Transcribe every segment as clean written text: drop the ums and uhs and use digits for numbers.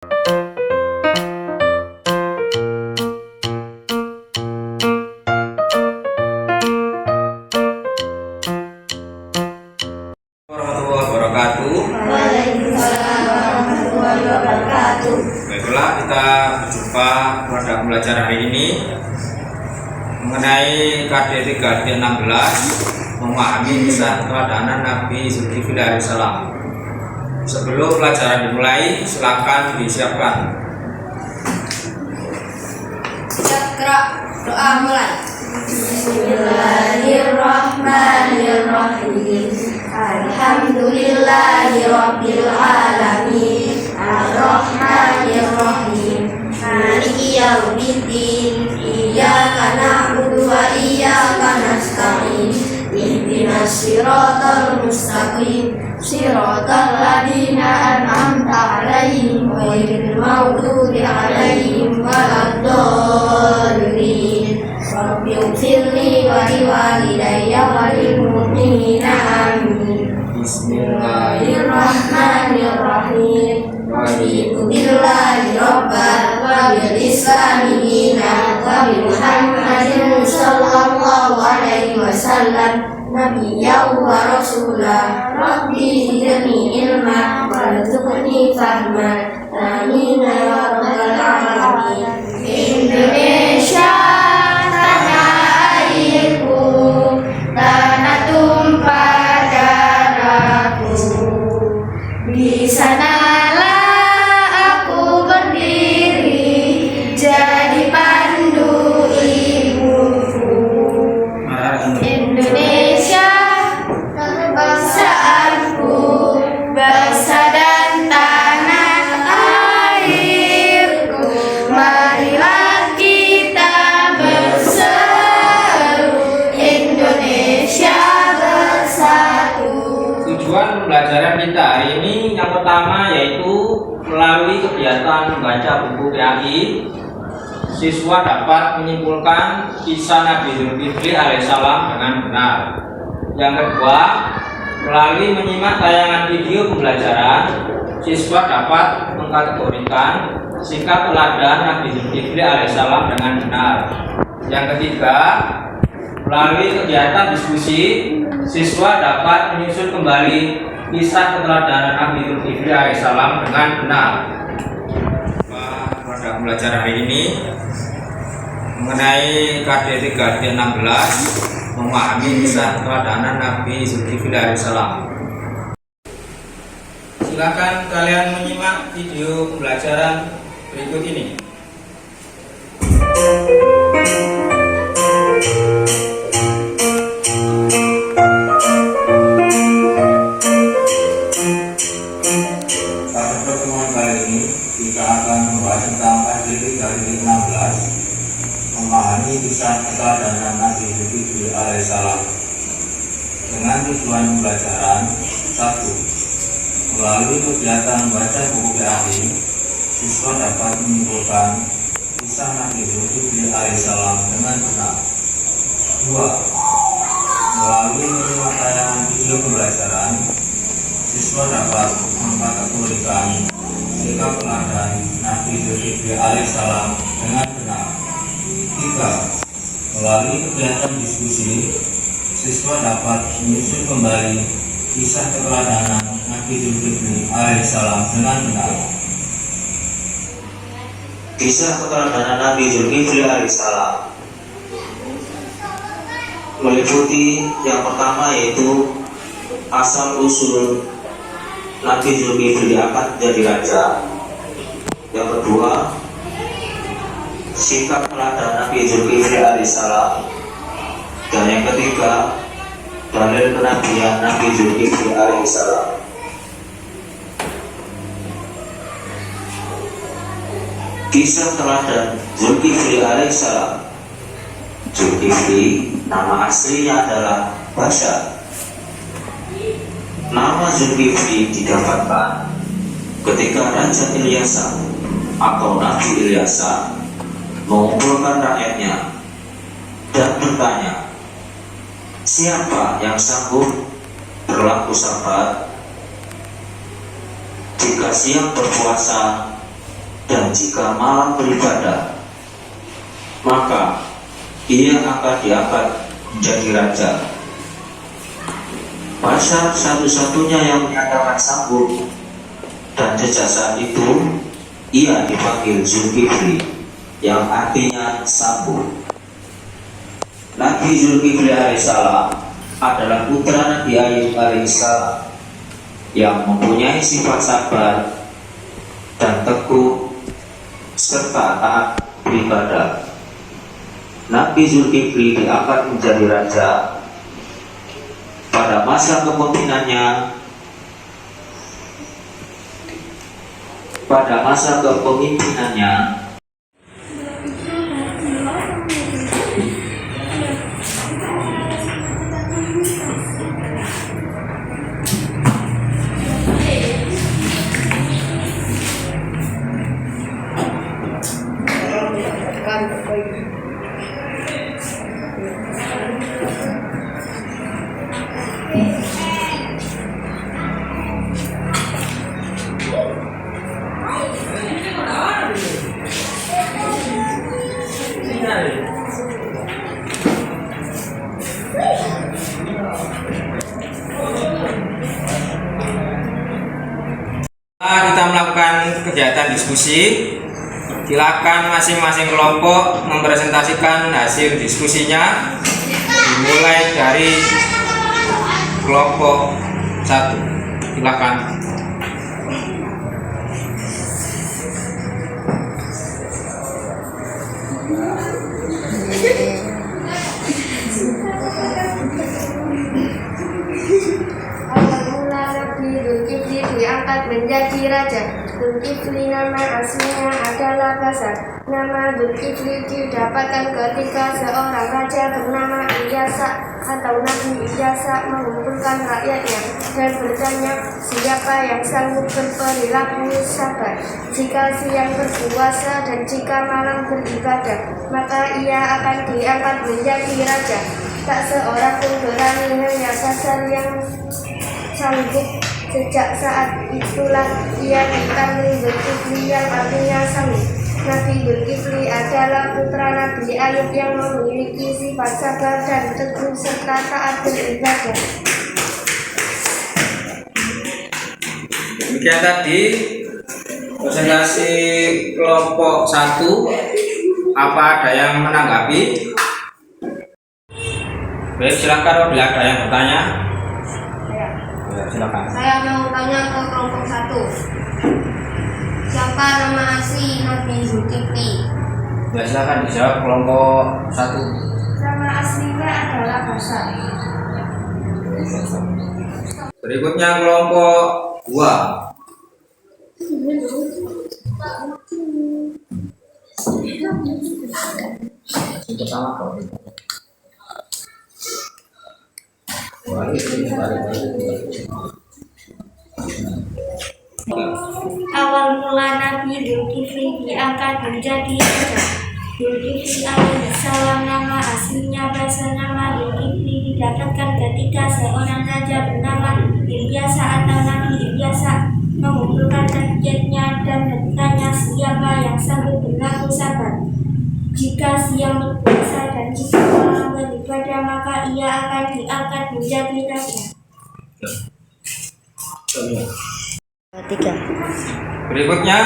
Warahmatullahi wabarakatuh. Waalaikumsalam warahmatullahi wabarakatuh. Baiklah, kita berjumpa pada pembelajaran hari ini mengenai KD 3 D 16, memahami kisah keteladanan Nabi Zulkifli alaihissalam. Sebelum pelajaran dimulai, silakan disiapkan. Iqra, doa mulai. Bismillahirrahmanirrahim. Alhamdulillahi rabbil alamin. Ar-Rahmanir-Rahim. Maliki yaumiddin. Iyyaka na'budu wa iyyaka nasta'in. Ihdinas siratal mustaqim. Siratal ladzina an'amta 'alaihim ghairil maghdubi 'alaihim waladdallin. Rabbi ighfirli wa liwalidayya wa lil mu'minina amin. Bismillahirrahmanirrahim. Raditu billahi rabban wa bil islami dinan wa bi Muhammadin sallallahu alaihi wasallam nabiyyan wa rasulah. Rabbi zidni ilma warzuqni fahma. Amin ya rabbal alamin. Indonesia tanah airku, tanah tumpah darahku. Di sanalah aku berdiri, jadi pandu ibuku. Indonesia bangsaku, bangsa dan tanah airku. Marilah kita berseru, Indonesia bersatu. Tujuan pembelajaran kita hari ini yang pertama yaitu melalui kegiatan membaca buku PAI, siswa dapat menyimpulkan kisah Nabi Zulkifli alaihissalam dengan benar. Yang kedua, melalui menyimak tayangan video pembelajaran, siswa dapat mengkategorikan sikap teladan Nabi Zulkifli alaihissalam dengan benar. Yang ketiga, melalui kegiatan diskusi, siswa dapat menyusun kembali kisah keteladanan Nabi Zulkifli alaihissalam dengan benar. Pada pembelajaran hari ini mengenai KD 3 D 16, memahami kisah keteladanan Nabi Zulkifli alaihissalam. Silakan kalian menyimak video pembelajaran berikut ini. Pada pertemuan kali ini kita akan membahas tentang KD 3 D 16, memahami kisah keteladanan Nabi Zulkifli alaihissalam. Dengan tujuan pembelajaran: 1. Melalui kegiatan membaca buku PAI, siswa dapat menyimpulkan kisah Nabi Zulkifli alaihissalam dengan benar. 2. Melalui menyimak tayangan video pembelajaran, siswa dapat mengkategorikan sikap teladan Nabi Zulkifli alaihissalam dengan benar. 3. Melalui kegiatan diskusi, siswa dapat menyusun kembali kisah keteladanan Nabi Zulkifli alaihissalam dengan benar. Kisah keteladanan Nabi Zulkifli alaihissalam meliputi yang pertama yaitu asal usul Nabi Zulkifli diangkat menjadi raja. Yang kedua, sikap teladan Nabi Zulkifli alaihissalam. Dan yang ketiga, dalil kenabian Nabi Zulkifli alaihissalam. Kisah teladan Zulkifli alaihissalam. Zulkifli nama aslinya adalah Bashar. Nama Zulkifli didapatkan ketika Raja Ilyasa atau Nabi Ilyasa mengumpulkan rakyatnya dan bertanya, siapa yang sanggup berlaku sabar jika siang berpuasa dan jika malam beribadah, maka ia akan diangkat menjadi raja. Pasal satu-satunya yang menyatakan sanggup dan sejak saat itu ia dipanggil Zulkifli, yang artinya sanggup. Nabi Zulkifli alaihissalam adalah putra Nabi Ayub alaihissalam yang mempunyai sifat sabar dan teguh serta taat beribadah. Nabi Zulkifli diangkat menjadi raja pada masa kepemimpinannya. Setelah kita melakukan kegiatan diskusi, silakan masing-masing kelompok mempresentasikan hasil diskusinya, dimulai dari kelompok 1. Silakan. Diangkat menjadi raja. Zulkifli nama aslinya adalah Basar. Nama Zulkifli didapatkan ketika seorang raja bernama Ilyasa atau Nabi Ilyasa mengumpulkan rakyatnya dan bertanya, siapa yang sanggup berperilaku sabar jika siang berpuasa dan jika malam beribadah, maka ia akan diangkat menjadi raja. Tak seorang pun berani, hanya Basar yang sanggup. Sejak saat itulah ia dipanggil Zulkifli, yang artinya sanggup. Nabi Zulkifli adalah putra Nabi Ayub yang memiliki sifat sabar dan teguh serta taat beribadah. Demikian tadi presentasi kelompok 1. Apa ada yang menanggapi? Baik, silakan bila ada yang bertanya. Ya, silakan. Saya mau tanya ke kelompok 1. Siapa nama asli Nabi Zulkifli? Ya, silakan dijawab kelompok 1. Nama aslinya adalah Basar. Berikutnya kelompok 2. Untuk sama kok. Awal mula Nabi Zulkifli diangkat menjadi raja. Zulkifli alaihissalam nama aslinya Basar. Nama Zulkifli didapatkan ketika seorang raja bernama Ilyasa atau Nabi Ilyasa mengumpulkan rakyatnya dan bertanya, siapa yang sanggup berlaku sabar jika siang berpuasa dan jika malam beribadah, maka ia akan diangkat menjadi raja. 3. Berikutnya,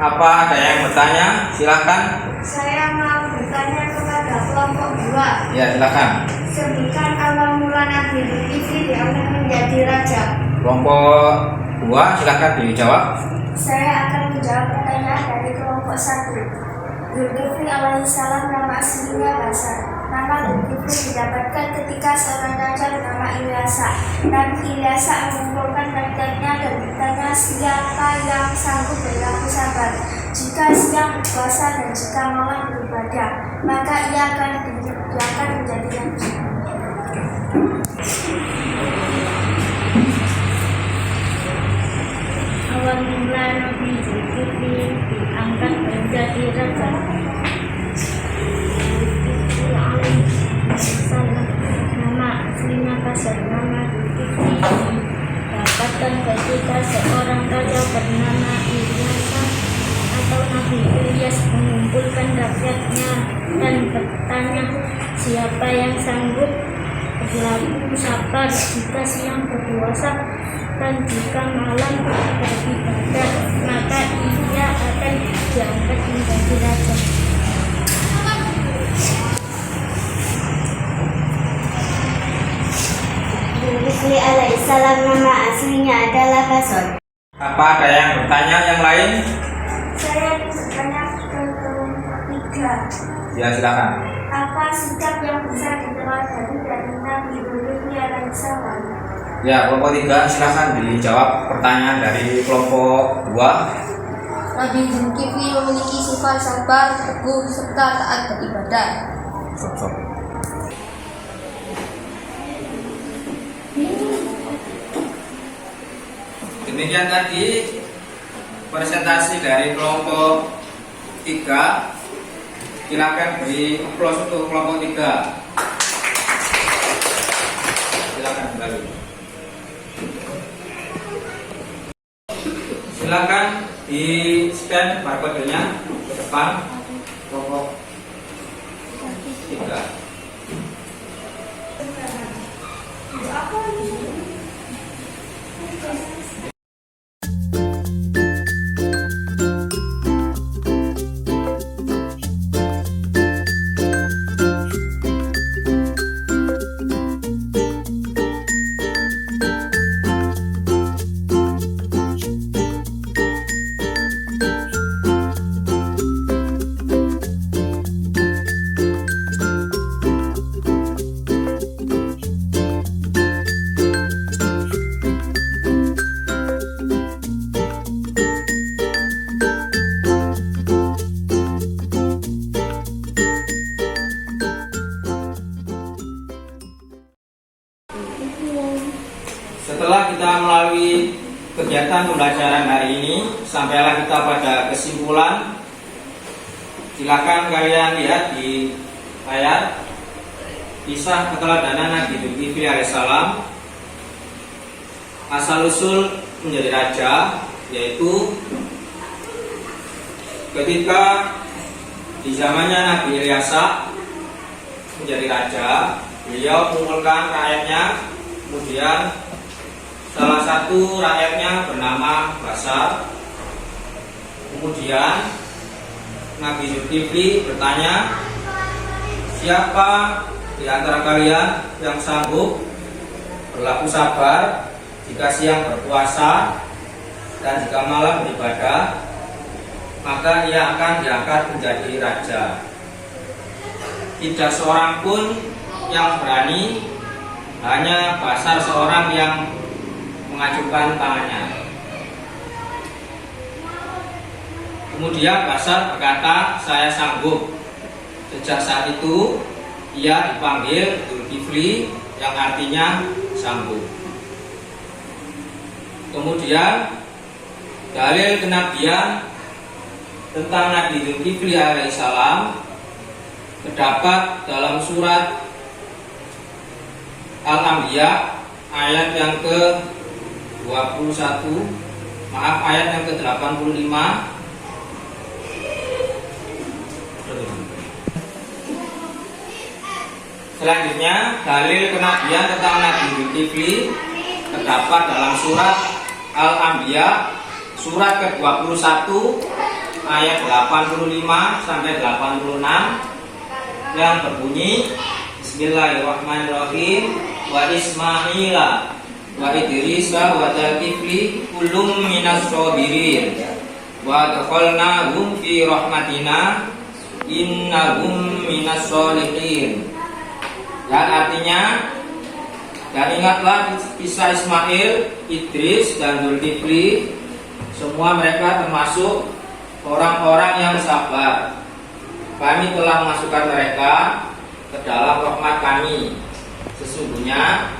apa ada yang bertanya? Silakan. Saya mau bertanya kepada kelompok 2. Ya, silakan. Sebutkan awal mula Nabi Zulkifli diangkat menjadi raja. Kelompok 2, silakan dijawab. Saya akan menjawab pertanyaan dari kelompok 1. Zulkifli alaihissalam nama aslinya Basar. Nama Zulkifli didapatkan ketika seorang raja bernama Ilyasa. Nabi Ilyasa mengumpulkan rakyatnya dan bertanya, siapa yang sanggup berlaku sabar jika siang berpuasa dan jika malam beribadah, maka ia akan diangkat menjadi raja. Awal mula Nabi Zulkifli diangkat menjadi raja. Zulkifli alaihissalam nama aslinya Basar. Nama Zulkifli didapatkan ketika seorang raja bernama Ilyasa atau Nabi Ilyas mengumpulkan rakyatnya dan bertanya, siapa yang sanggup berlaku sabar jika siang berpuasa dan jika malam beribadah, maka ia akan diangkat menjadi raja. Zulkifli alaihissalam nama aslinya adalah Basor. Apa ada yang bertanya yang lain? Saya bertanya ke kelompok 3. Ya, silakan. Apa sikap yang bisa diteladani dari Nabi Zulkifli alaihissalam? Ya, kelompok 3 silakan dijawab pertanyaan dari kelompok 2. Nabi Zulkifli memiliki sifat sabar, teguh, serta taat beribadah. Sok. Demikian tadi presentasi dari kelompok 3. Silakan beri aplaus untuk kelompok 3. Silakan kembali. Silakan di scan barcode-nya ke depan kelompok 3. Setelah kita melalui kegiatan pembelajaran hari ini, sampailah kita pada kesimpulan. Silakan kalian lihat di layar kisah keteladanan Nabi Zulkifli alaihissalam, asal usul menjadi raja, yaitu ketika di zamannya Nabi Ilyas menjadi raja, beliau mengumpulkan rakyatnya, kemudian salah satu rakyatnya bernama Basar. Kemudian Nabi Zulkifli bertanya, siapa di antara kalian yang sanggup berlaku sabar jika siang berpuasa dan jika malam beribadah, maka ia akan diangkat menjadi raja. Tidak seorang pun yang berani, hanya Basar seorang yang mengajukan tangannya. Kemudian Basar berkata, saya sanggup. Sejak saat itu ia dipanggil Zulkifli, yang artinya sanggup. Kemudian dalil kenabian tentang Nabi Zulkifli alaihissalam terdapat dalam surat Al-Anbiya ayat yang ke-21, ayat yang ke-85. Selanjutnya, dalil kenabian tentang Nabi Zulkifli terdapat dalam surat Al-Anbiya surat ke-21 ayat 85 sampai 86 yang berbunyi, Bismillahirrahmanirrahim, wa Ismaila wa Idrisa wa Zulkifli kullum minas sabirin wa adkhalnahum fi rahmatina innahum minas sholihin. Dan artinya, dan ingatlah kisah Ismail, Idris, dan Zulkifli, semua mereka termasuk orang-orang yang sabar. Kami telah memasukkan mereka ke dalam rahmat kami. Sesungguhnya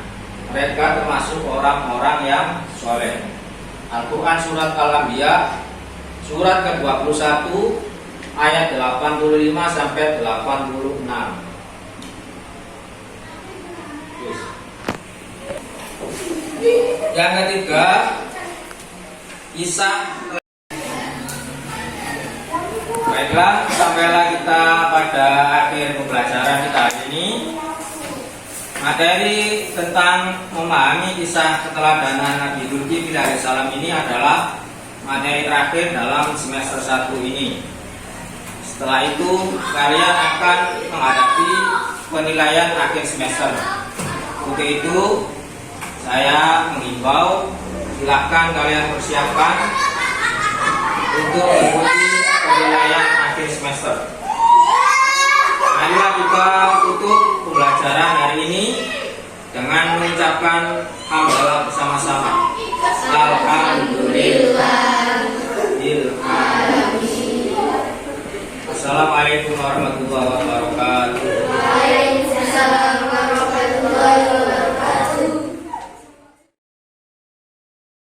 mereka termasuk orang-orang yang soleh. Al-Quran surat Al-Anbiya surat ke-21 ayat 85 sampai 86. Yang ketiga, kisah Baiklah, sampailah kita pada akhir pembelajaran kita hari ini. Materi tentang memahami kisah keteladanan Nabi Zulkifli alaihissalam ini adalah materi terakhir dalam semester 1 ini. Setelah itu kalian akan menghadapi penilaian akhir semester. Untuk itu saya menghimbau, silakan kalian persiapkan untuk mengikuti penilaian akhir semester. Marilah kita tutup pembelajaran hari ini dengan mengucapkan hamdalah bersama-sama. Alhamdulillah. Assalamualaikum warahmatullahi wabarakatuh. Waalaikumsalam warahmatullahi wabarakatuh.